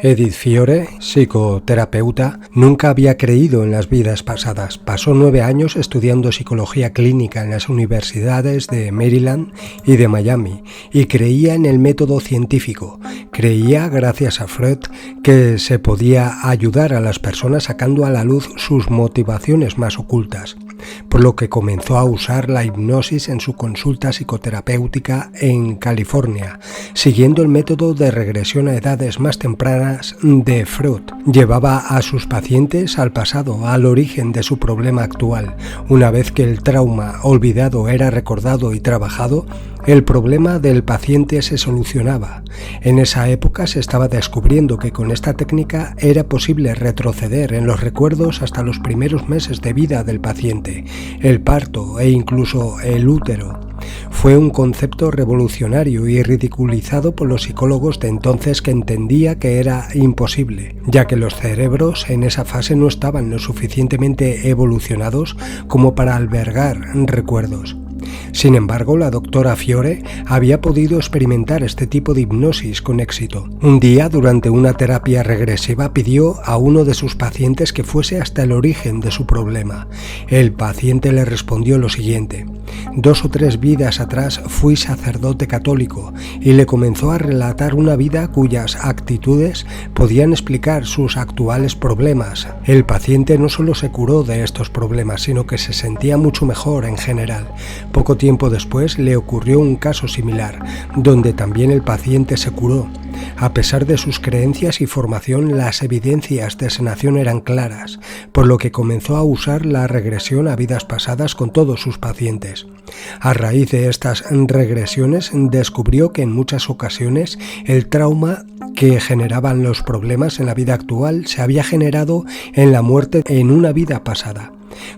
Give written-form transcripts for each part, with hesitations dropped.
Edith Fiore, psicoterapeuta, nunca había creído en las vidas pasadas. Pasó 9 años estudiando psicología clínica en las universidades de Maryland y de Miami y creía en el método científico. Creía, gracias a Freud, que se podía ayudar a las personas sacando a la luz sus motivaciones más ocultas, por lo que comenzó a usar la hipnosis en su consulta psicoterapéutica en California, siguiendo el método de regresión a edades más tempranas de Freud. Llevaba a sus pacientes al pasado, al origen de su problema actual. Una vez que el trauma olvidado era recordado y trabajado, el problema del paciente se solucionaba. En esa época se estaba descubriendo que con esta técnica era posible retroceder en los recuerdos hasta los primeros meses de vida del paciente, el parto e incluso el útero. Fue un concepto revolucionario y ridiculizado por los psicólogos de entonces, que entendía que era imposible, ya que los cerebros en esa fase no estaban lo suficientemente evolucionados como para albergar recuerdos. Sin embargo, la doctora Fiore había podido experimentar este tipo de hipnosis con éxito. Un día, durante una terapia regresiva, pidió a uno de sus pacientes que fuese hasta el origen de su problema. El paciente le respondió lo siguiente: 2 o 3 vidas atrás fui sacerdote católico, y le comenzó a relatar una vida cuyas actitudes podían explicar sus actuales problemas. El paciente no solo se curó de estos problemas, sino que se sentía mucho mejor en general. Poco tiempo después le ocurrió un caso similar, donde también el paciente se curó. A pesar de sus creencias y formación, las evidencias de sanación eran claras, por lo que comenzó a usar la regresión a vidas pasadas con todos sus pacientes. A raíz de estas regresiones, descubrió que en muchas ocasiones el trauma que generaban los problemas en la vida actual se había generado en la muerte en una vida pasada.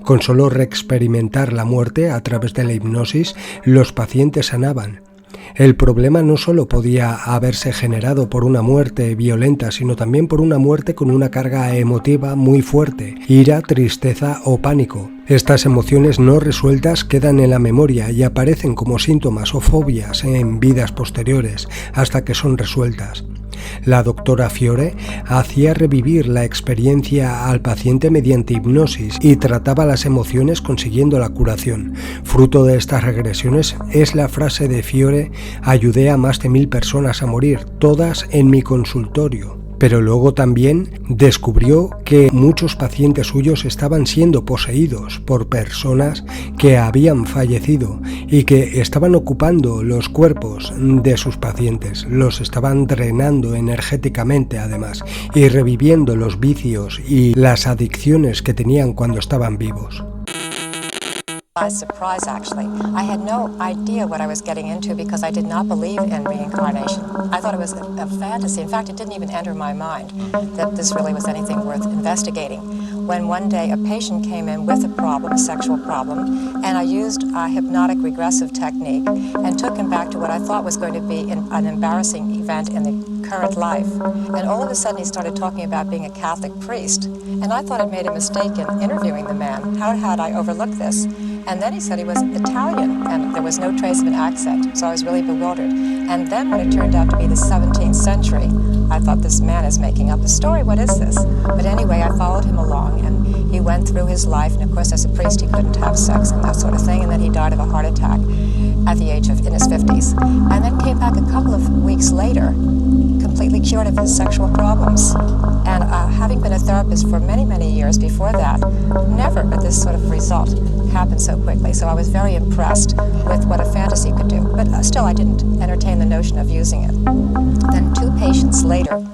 Con solo reexperimentar la muerte a través de la hipnosis, los pacientes sanaban. El problema no solo podía haberse generado por una muerte violenta, sino también por una muerte con una carga emotiva muy fuerte: ira, tristeza o pánico. Estas emociones no resueltas quedan en la memoria y aparecen como síntomas o fobias en vidas posteriores, hasta que son resueltas. La doctora Fiore hacía revivir la experiencia al paciente mediante hipnosis y trataba las emociones consiguiendo la curación. Fruto de estas regresiones es la frase de Fiore: ayudé a más de 1000 personas a morir, todas en mi consultorio. Pero luego también descubrió que muchos pacientes suyos estaban siendo poseídos por personas que habían fallecido y que estaban ocupando los cuerpos de sus pacientes, los estaban drenando energéticamente además y reviviendo los vicios y las adicciones que tenían cuando estaban vivos. By surprise, actually. I had no idea what I was getting into because I did not believe in reincarnation. I thought it was a fantasy. In fact, it didn't even enter my mind that this really was anything worth investigating. When one day a patient came in with a problem, a sexual problem, and I used a hypnotic regressive technique and took him back to what I thought was going to be an embarrassing event in the current life. And all of a sudden he started talking about being a Catholic priest. And I thought I'd made a mistake in interviewing the man. How had I overlooked this? And then he said he was Italian, and there was no trace of an accent, so I was really bewildered. And then when it turned out to be the 17th century, I thought, this man is making up a story, what is this? But anyway, I followed him along, and he went through his life, and of course as a priest he couldn't have sex and that sort of thing, and then he died of a heart attack at the age of, in his 50s. And then came back a couple of weeks later, completely cured of his sexual problems. And having been a therapist for many, many years before that, never had this sort of result happened so quickly. So I was very impressed with what a fantasy could do. But still, I didn't entertain the notion of using it. Then 2 patients later,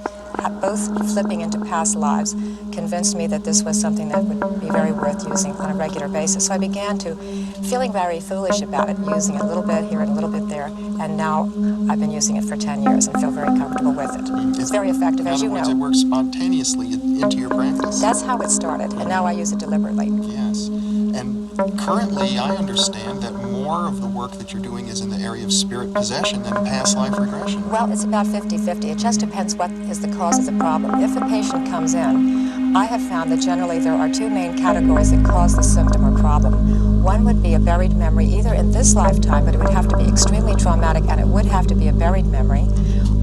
both flipping into past lives, convinced me that this was something that would be very worth using on a regular basis. So I began to, feeling very foolish about it, using it a little bit here and a little bit there, and now I've been using it for 10 years and feel very comfortable with it. It's very effective, as you know. In other words, it works spontaneously into your practice. That's how it started, and now I use it deliberately. Yes. And currently, I understand that more of the work that you're doing is in the area of spirit possession than past life regression. Well, it's about 50-50. It just depends what is the cause of the problem. If a patient comes in, I have found that generally there are 2 main categories that cause the symptom or problem. One would be a buried memory, either in this lifetime, but it would have to be extremely traumatic, and it would have to be a buried memory,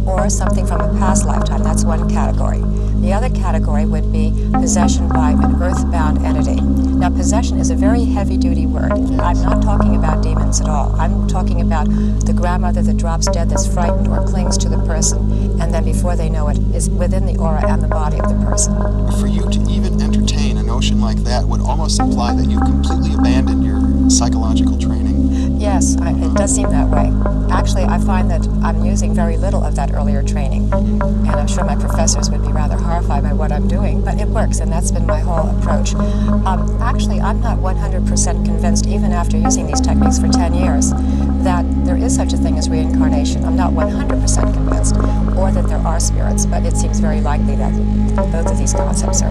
or something from a past lifetime. That's one category. The other category would be possession by an earthbound entity. Now, possession is a very heavy-duty word. I'm not talking about demons at all. I'm talking about the grandmother that drops dead, that's frightened or clings to the person, and then before they know it, is within the aura and the body of the person. For you to even entertain a notion like that would almost imply that you completely abandoned your psychological training. Yes, it does seem that way. Actually, I find that I'm using very little of that earlier training, and I'm sure my professors would be rather horrified by what I'm doing, but it works, and that's been my whole approach. Actually, I'm not 100% convinced, even after using these techniques for 10 years, that there is such a thing as reincarnation. I'm not 100% convinced, or that there are spirits, but it seems very likely that both of these concepts are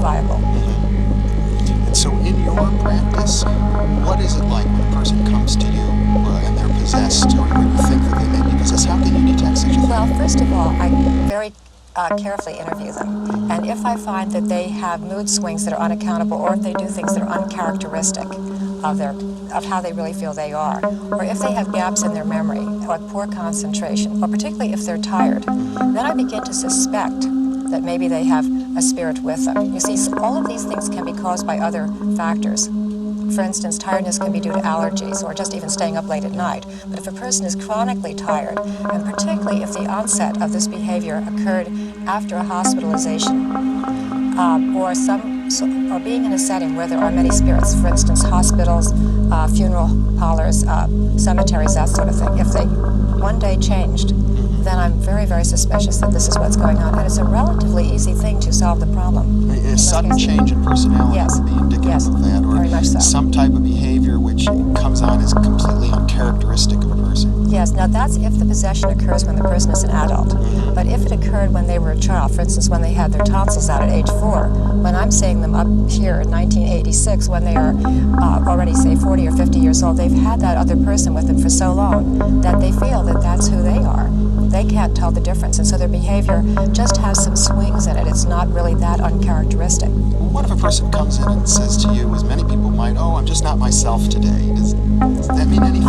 viable. And so in your practice, what is it like when a person comes to you and they're possessed, or you think that they may be possessed? How can you detect such a thing? Well, first of all, I very carefully interview them. And if I find that they have mood swings that are unaccountable, or if they do things that are uncharacteristic of how they really feel they are, or if they have gaps in their memory, or poor concentration, or particularly if they're tired, then I begin to suspect that maybe they have a spirit with them. You see, all of these things can be caused by other factors. For instance, tiredness can be due to allergies or just even staying up late at night. But if a person is chronically tired, and particularly if the onset of this behavior occurred after a hospitalization, or being in a setting where there are many spirits, for instance, hospitals, funeral parlors, cemeteries, that sort of thing, if they one day changed, then I'm very, very suspicious that this is what's going on. And it's a relatively easy thing to solve the problem. A sudden change in personality would be indicative of that, or very much so. Some type of behavior which comes on as completely uncharacteristic of a person. Yes, now that's if the possession occurs when the person is an adult. But if it occurred when they were a child, for instance, when they had their tonsils out at age 4, when I'm seeing them up here in 1986, when they are already, say, 40 or 50 years old, they've had that other person with them for so long that they feel that that's who they are. They can't tell the difference, and so their behavior just has some swings in it. It's not really that uncharacteristic. What if a person comes in and says to you, as many people might, "Oh, I'm just not myself today"? Does that mean anything?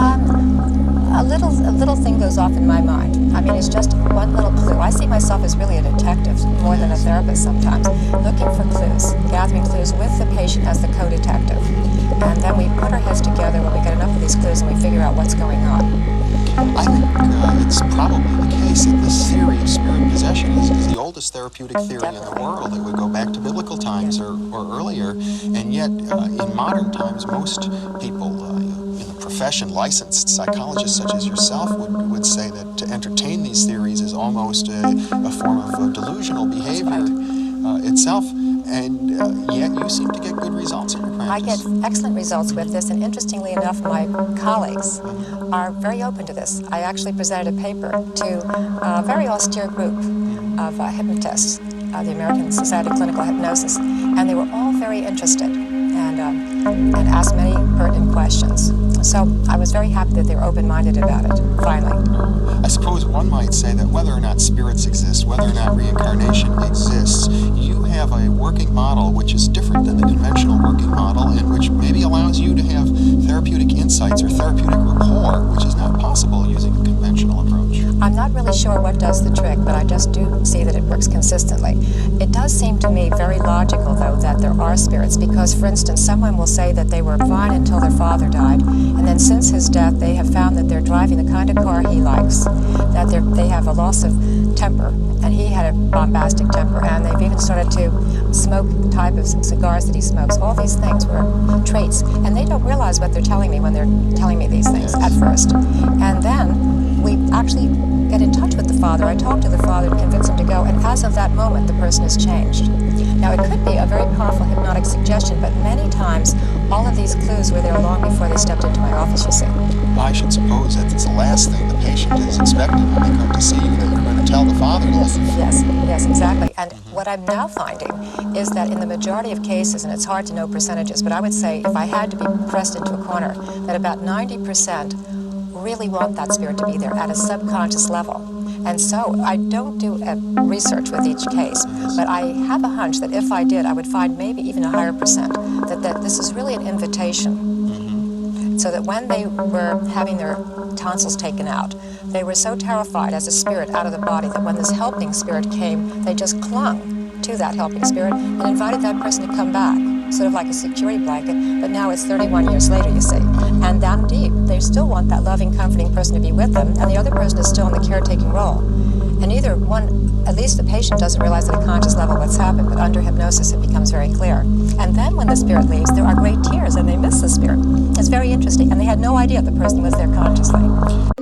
A little thing goes off in my mind. I mean, it's just one little clue. I see myself as really a detective more than a therapist sometimes, looking for clues, gathering clues with the patient as the co-detective. And then we put our heads together when we get enough of these clues and we figure out what's going on. I think it's probably the case that this theory of spirit possession is the oldest therapeutic theory in the world. It would go back to biblical times or earlier, and yet in modern times, most people in the profession, licensed psychologists such as yourself, would say that to entertain these theories is almost a form of delusional behavior itself. And yet you seem to get good results in your practice. I get excellent results with this, and interestingly enough, my colleagues are very open to this. I actually presented a paper to a very austere group of hypnotists, the American Society of Clinical Hypnosis, and they were all very interested and asked many pertinent questions. So I was very happy that they were open-minded about it, finally. I suppose one might say that whether or not spirits exist, whether or not reincarnation exists, you have a working model which is different than the conventional working model, and which maybe allows you to have therapeutic insights or therapeutic rapport, which is not possible using a conventional approach. I'm not really sure what does the trick, but I just do see that it works consistently. It does seem to me very logical, though, that there are spirits, because, for instance, someone will say that they were fine until their father died, and then since his death, they have found that they're driving the kind of car he likes, that they have a loss of temper, and he had a bombastic temper, and they've even started to smoke the type of cigars that he smokes. All these things were traits, and they don't realize what they're telling me when they're telling me these things at first. And then we actually get in touch with the father. I talk to the father to convince him to go, and as of that moment, the person has changed. Now, it could be a very powerful hypnotic suggestion, but many times, all of these clues were there long before they stepped into my office, you see. I should suppose that it's the last thing the patient is expecting when they come to see you, that you're going to tell the father this. Yes, exactly. And what I'm now finding is that in the majority of cases, and it's hard to know percentages, but I would say if I had to be pressed into a corner, that about 90% really want that spirit to be there at a subconscious level. And so I don't do research with each case, but I have a hunch that if I did, I would find maybe even a higher percent, that this is really an invitation. So that when they were having their tonsils taken out, they were so terrified as a spirit out of the body that when this helping spirit came, they just clung to that helping spirit and invited that person to come back, sort of like a security blanket. But now it's 31 years later, you see. And down deep, they still want that loving, comforting person to be with them, and the other person is still in the caretaking role. And either one, at least the patient doesn't realize at a conscious level what's happened, but under hypnosis it becomes very clear. And then when the spirit leaves, there are great tears and they miss the spirit. It's very interesting. And they had no idea the person was there consciously.